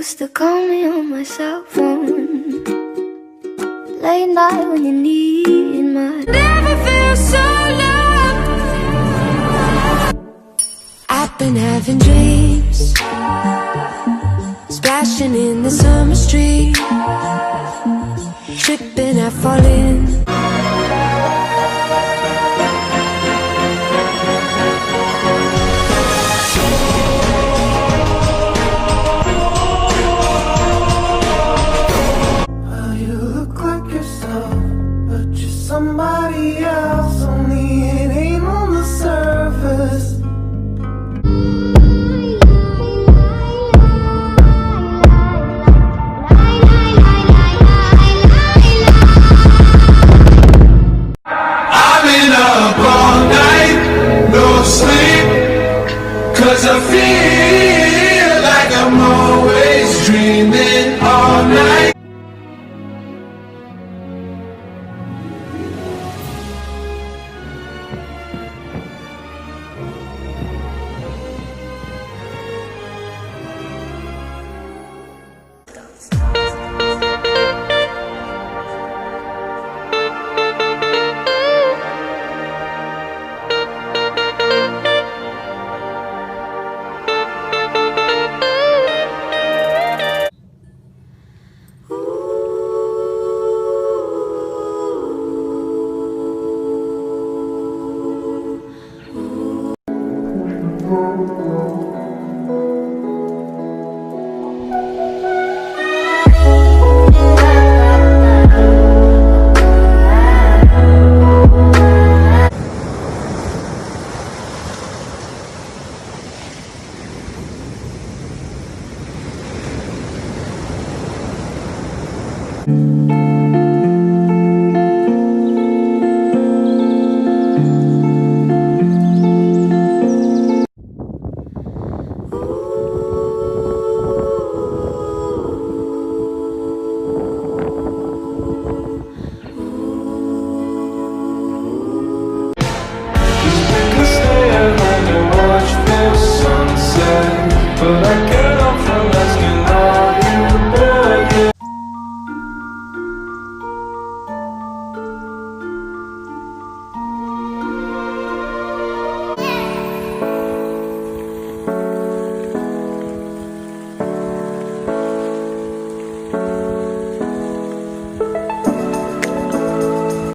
used to call me on my cell phone late night when you need my never feel so loved. I've been having dreams, splashing in the summer street, tripping and falling. Somebody else, only it ain't on the surface. I've been up all night, no sleep, 'cause I feel like I'm always dreaming all night.